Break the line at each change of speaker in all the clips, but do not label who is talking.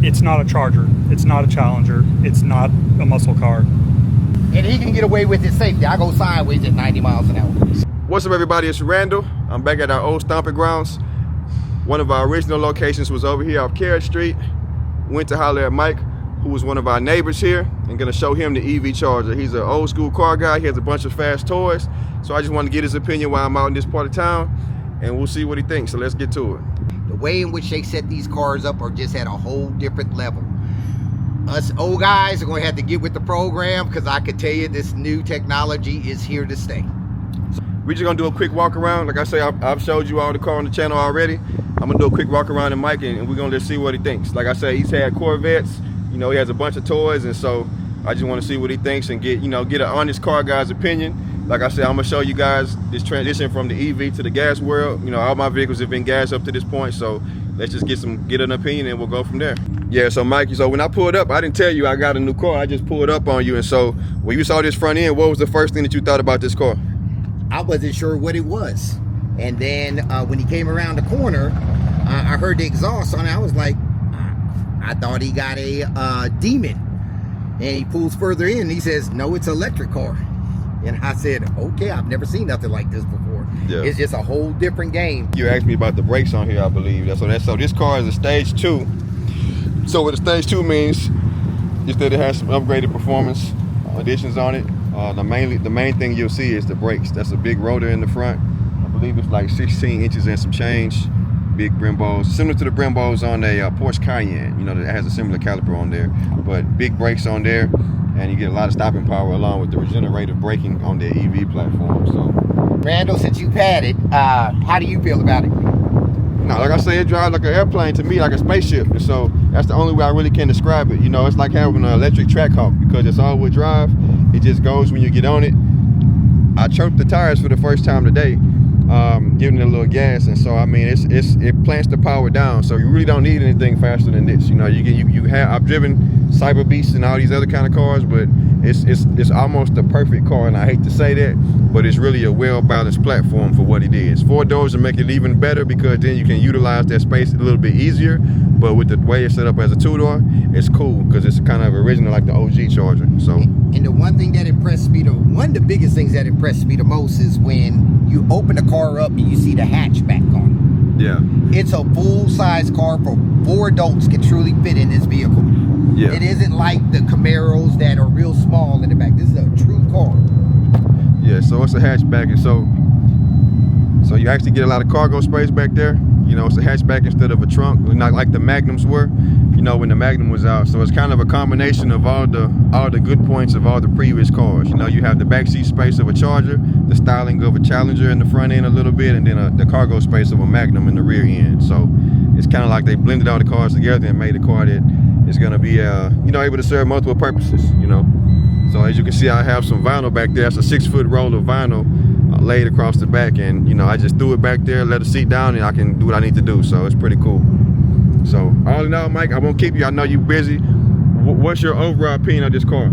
It's not a Charger. It's not a Challenger. It's not a muscle car.
And he can get away with his safety. I go sideways at 90 miles an hour.
What's up, everybody? It's Randall. I'm back at our old stomping grounds. One of our original locations was over here off Carrot Street. Went to holler at Mike, who was one of our neighbors here, and gonna show him the EV Charger. He's an old school car guy. He has a bunch of fast toys. So I just wanted to get his opinion while I'm out in this part of town, and we'll see what he thinks. So let's get to it.
The way in which they set these cars up are just at a whole different level. Us old guys are gonna have to get with the program, because I can tell you this new technology is here to stay.
We're just gonna do a quick walk around. Like I say, I've showed you all the car on the channel already. I'm gonna do a quick walk around in Mike, and we're gonna just see what he thinks. Like I say, he's had Corvettes, you know, he has a bunch of toys, and so I just wanna see what he thinks and get an honest car guy's opinion. Like I said, I'm gonna show you guys this transition from the EV to the gas world. You know, all my vehicles have been gas up to this point, so let's just get an opinion and we'll go from there. Yeah, so Mikey, so when I pulled up, I didn't tell you I got a new car. I just pulled up on you, and so when you saw this front end, what was the first thing that you thought about this car?
I wasn't sure what it was. And then when he came around the corner, I heard the exhaust on it. I was like, I thought he got a Demon. And he pulls further in and he says, no, it's an electric car. And I said, okay, I've never seen nothing like this before. Yeah. It's just a whole different game.
You asked me about the brakes on here, I believe. So this car is a stage 2. So what a stage 2 means is that it has some upgraded performance additions on it. The main thing you'll see is the brakes. That's a big rotor in the front. I believe it's like 16 inches and some change. Big Brembos, similar to the Brembos on a Porsche Cayenne. You know, that has a similar caliper on there, but big brakes on there, and you get a lot of stopping power along with the regenerative braking on the EV platform. So,
Randall, since you've had it, how do you feel about it?
No, like I say, it drives like an airplane to me, like a spaceship. And so that's the only way I really can describe it. You know, it's like having an electric track hawk, because it's all-wheel drive. It just goes when you get on it. I chirped the tires for the first time today, giving it a little gas, and so I mean it plants the power down, so you really don't need anything faster than this. You know, I've driven Cyber Beasts and all these other kind of cars, but it's almost the perfect car, and I hate to say that, but it's really a well-balanced platform for what it is. 4 doors will make it even better, because then you can utilize that space a little bit easier. But with the way it's set up as a 2-door, it's cool, because it's kind of original, like the OG Charger. So,
and the one thing that impressed me, one of the biggest things that impressed me the most is when you open the car up and you see the hatchback on it.
Yeah.
It's a full-size car for 4 adults can truly fit in this vehicle. Yeah. It isn't like the Camaros that are real small in the back. This is a true car.
Yeah, so it's a hatchback, and so you actually get a lot of cargo space back there. You know, it's a hatchback instead of a trunk, not like the Magnums were, you know, when the Magnum was out. So it's kind of a combination of all the good points of all the previous cars. You know, you have the backseat space of a Charger, the styling of a Challenger in the front end a little bit, and then the cargo space of a Magnum in the rear end. So it's kind of like they blended all the cars together and made a car that is going to be, you know, able to serve multiple purposes, you know. So as you can see, I have some vinyl back there. It's a 6-foot roll of vinyl laid across the back, and you know, I just threw it back there, let the seat down, and I can do what I need to do. So it's pretty cool. So all in all, Mike, I won't keep you. I know you're busy. What's your overall opinion of this car?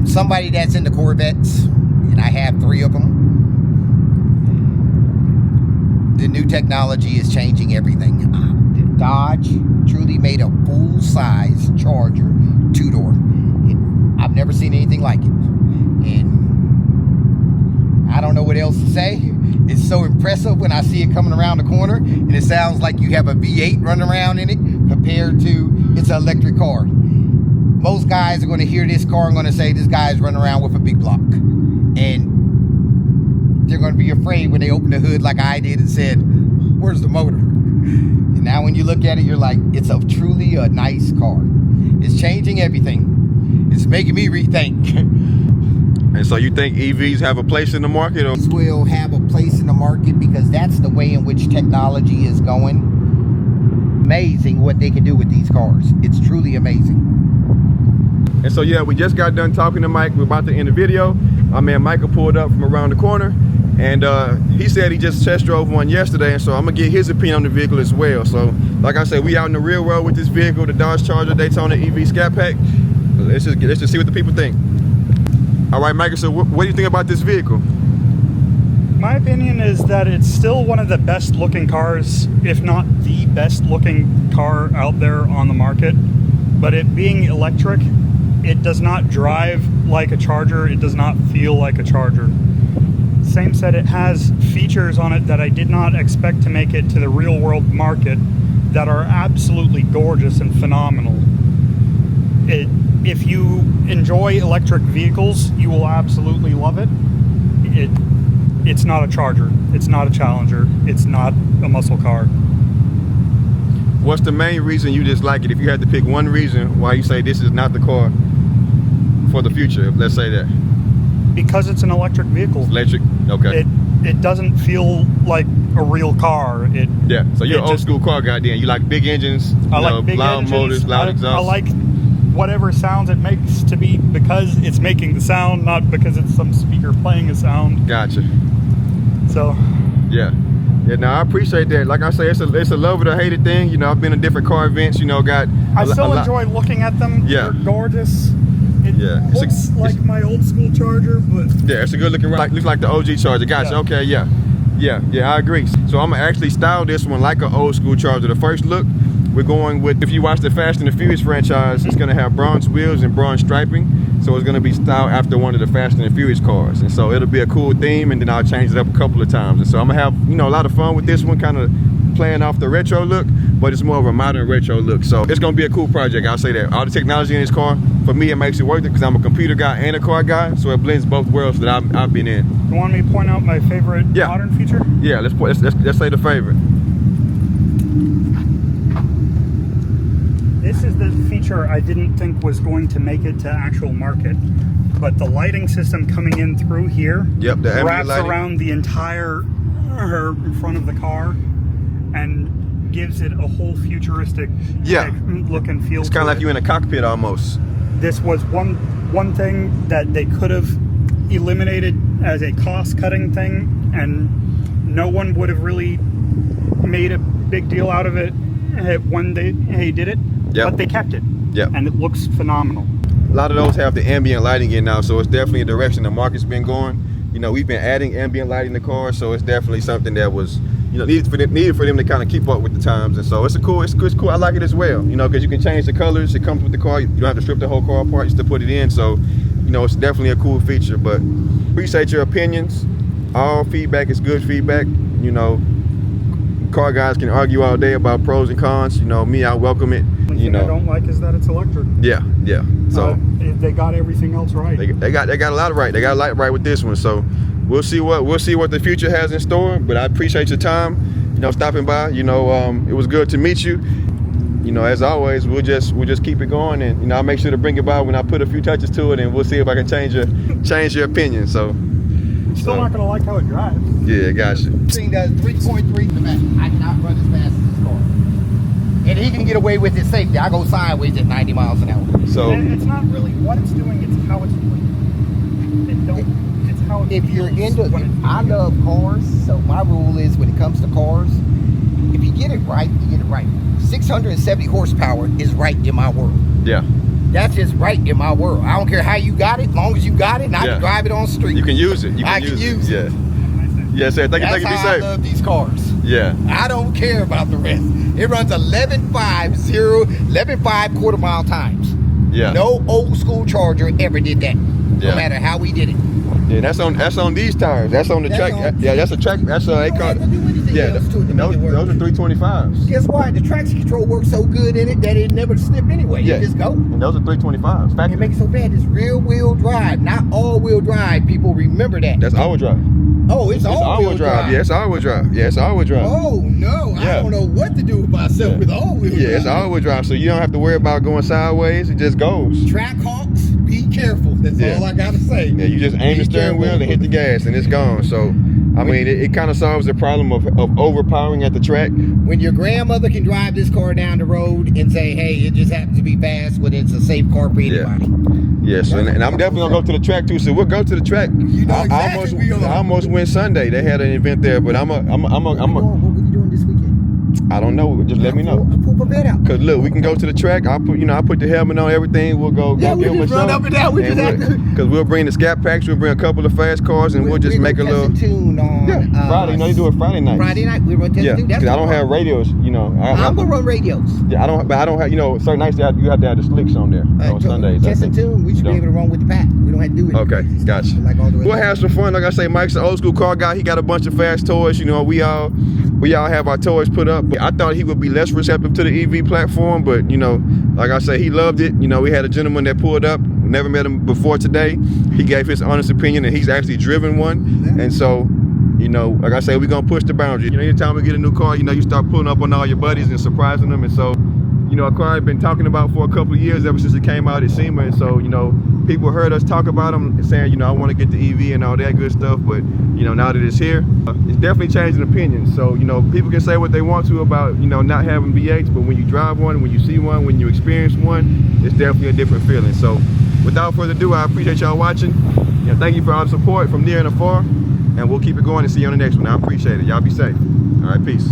Somebody that's into Corvettes, and I have 3 of them. The new technology is changing everything. Dodge truly made a full-size Charger 2-door. I've never seen anything like it. And I don't know what else to say. It's so impressive when I see it coming around the corner, and it sounds like you have a V8 running around in it compared to it's an electric car. Most guys are going to hear this car and going to say this guy's running around with a big block, and they're going to be afraid when they open the hood like I did and said, where's the motor? And now when you look at it, you're like, it's truly a nice car. It's changing everything. It's making me rethink.
And so you think EVs have a place in the market? Or?
EVs will have a place in the market, because that's the way in which technology is going. Amazing what they can do with these cars. It's truly amazing.
And so yeah, we just got done talking to Mike. We're about to end the video. My man Michael pulled up from around the corner, and he said he just test drove one yesterday, and so I'm gonna get his opinion on the vehicle as well. So like I said, we out in the real world with this vehicle, the Dodge Charger Daytona EV Scat Pack. Let's just see what the people think. All right, Michael, so what do you think about this vehicle?
My opinion is that it's still one of the best looking cars, if not the best looking car out there on the market. But it being electric, it does not drive like a Charger. It does not feel like a Charger. Same said, it has features on it that I did not expect to make it to the real world market that are absolutely gorgeous and phenomenal. If you enjoy electric vehicles, you will absolutely love it. It's not a Charger. It's not a Challenger. It's not a muscle car.
What's the main reason you dislike it? If you had to pick one reason why you say this is not the car for the future, let's say that.
Because it's an electric vehicle.
Electric, okay.
It doesn't feel like a real car.
Yeah, so you're an old school car guy then. You like big engines,
like big
loud
engines,
motors, loud exhaust.
I like whatever sounds it makes to be because it's making the sound, not because it's some speaker playing a sound.
Gotcha.
So.
Yeah. Yeah, now I appreciate that. Like I say, it's a love it or hate it thing. You know, I've been to different car events, you know,
I still enjoy looking at them.
Yeah.
They're gorgeous. It looks like my old school Charger, but
yeah, it's a good looking ride. Looks like the OG Charger. Gotcha.
Yeah.
Okay, yeah, I agree. So I'm gonna actually style this one like an old school Charger. The first look, we're going with, if you watch the Fast and the Furious franchise, it's gonna have bronze wheels and bronze striping. So it's gonna be styled after one of the Fast and the Furious cars. And so it'll be a cool theme, and then I'll change it up a couple of times. And so I'm gonna have, you know, a lot of fun with this one, kind of playing off the retro look, but it's more of a modern retro look. So it's gonna be a cool project, I'll say that. All the technology in this car, for me, it makes it worth it because I'm a computer guy and a car guy, so it blends both worlds that I've been in.
You want me to point out my favorite modern feature?
Yeah, let's say the favorite.
This is the feature I didn't think was going to make it to actual market, but the lighting system coming in through here
the
wraps
lighting
around the entire front of the car and gives it a whole futuristic look and feel.
It's kind of like you're in a cockpit almost.
This was one thing that they could have eliminated as a cost-cutting thing, and no one would have really made a big deal out of it when they did it. But they kept it. And it looks phenomenal.
A lot of those have the ambient lighting in now, so it's definitely a direction the market's been going. You know, we've been adding ambient lighting in the car, so it's definitely something that was, you know, needed for them to kind of keep up with the times. And so it's cool. I like it as well, you know, because you can change the colors. It comes with the car. You don't have to strip the whole car apart just to put it in. So, you know, it's definitely a cool feature. But appreciate your opinions. All feedback is good feedback. You know, car guys can argue all day about pros and cons. You know, me, I welcome it.
The thing I don't like is that it's electric.
Yeah. So
they got everything else right.
They got a lot right. They got a lot right with this one. So we'll see what the future has in store. But I appreciate your time, you know, stopping by. You know, it was good to meet you. You know, as always, we'll just keep it going, and you know, I'll make sure to bring it by when I put a few touches to it, and we'll see if I can change your opinion. So
still not gonna like how it drives.
Yeah, gotcha.
This thing does 3.3 to max. I cannot run as fast as this car. And he can get away with his safety. I go sideways at 90 miles an hour.
So
and it's not really what it's doing, it's how it's doing. It's how it
if
feels
you're into
when it's
I love cars, so my rule is when it comes to cars, if you get it right, you get it right. 670 horsepower is right in my world.
Yeah.
That's just right in my world. I don't care how you got it, as long as you got it, and I can drive it on the street.
You can use it.
I can use it.
Yeah. Yeah, sir. Thank you. Be
That's
safe.
how I love these cars.
Yeah.
I don't care about the rest. It runs 11.5 quarter mile times.
Yeah.
No old school Charger ever did that. No matter how we did it.
Yeah, that's on these tires. That's on the track. That's a track. That's a car. Yeah, those are 325s.
Guess what? The traction control works so good in it that it never slip anyway.
Yeah.
You just go.
And those are 325s.
It makes it so bad. It's rear wheel drive, not all wheel drive. People remember that.
That's all-wheel drive.
Oh, it's all-wheel drive.
Yeah, it's all-wheel drive. Yeah, it's all-wheel drive.
Oh no, I don't know what to do with myself with all-wheel drive.
Yeah, it's all-wheel drive, so you don't have to worry about going sideways. It just goes.
Track hawks, be careful. That's all I gotta say.
Yeah, you just aim the steering wheel and hit the gas, and it's gone. So, I mean, it kind of solves the problem of overpowering at the track.
When your grandmother can drive this car down the road and say, hey, it just happens to be fast, but it's a safe car for anybody.
Yes, and I'm definitely gonna go to the track too. So we'll go to the track.
You know exactly
I almost went Sunday. They had an event there, but I'm
What were you doing this weekend?
I don't know. Just let me know.
Pull my bed out.
Cause look, we can go to the track. I put the helmet on, everything. We'll go
Yeah, we
give them a
just run
show.
up and down. We just
Cause we'll bring the scat packs. We'll bring a couple of fast cars, and we'll just make a little.
Tune on.
Yeah, Friday. No, you do it Friday night.
Friday night we run test
Yeah,
tune.
cause I don't have radios. You know,
I'm gonna run radios.
Yeah, I don't have. You know, certain nights you have to have the slicks on there on Sundays.
Test and tune. We should be able to run with the pack. We don't have to do it.
Okay, gotcha.
Like all the
We'll have some fun. Like I say, Mike's an old school car guy. He got a bunch of fast toys. You know, we all have our toys put up. I thought he would be less receptive to the EV platform, but you know, like I say, he loved it. You know, we had a gentleman that pulled up. Never met him before today. He gave his honest opinion, and he's actually driven one. And so, you know, like I say, we're gonna push the boundary. You know, anytime we get a new car, you know, you start pulling up on all your buddies and surprising them. And so, you know, a car I've been talking about for a couple of years, ever since it came out at SEMA. And so, you know, people heard us talk about them and saying, you know, I want to get the EV and all that good stuff. But, you know, now that it's here, it's definitely changing opinions. So, you know, people can say what they want to about, you know, not having V8s, but when you drive one, when you see one, when you experience one, it's definitely a different feeling. So, without further ado, I appreciate y'all watching. You know, thank you for all the support from near and afar. And we'll keep it going and see you on the next one. I appreciate it. Y'all be safe. All right, peace.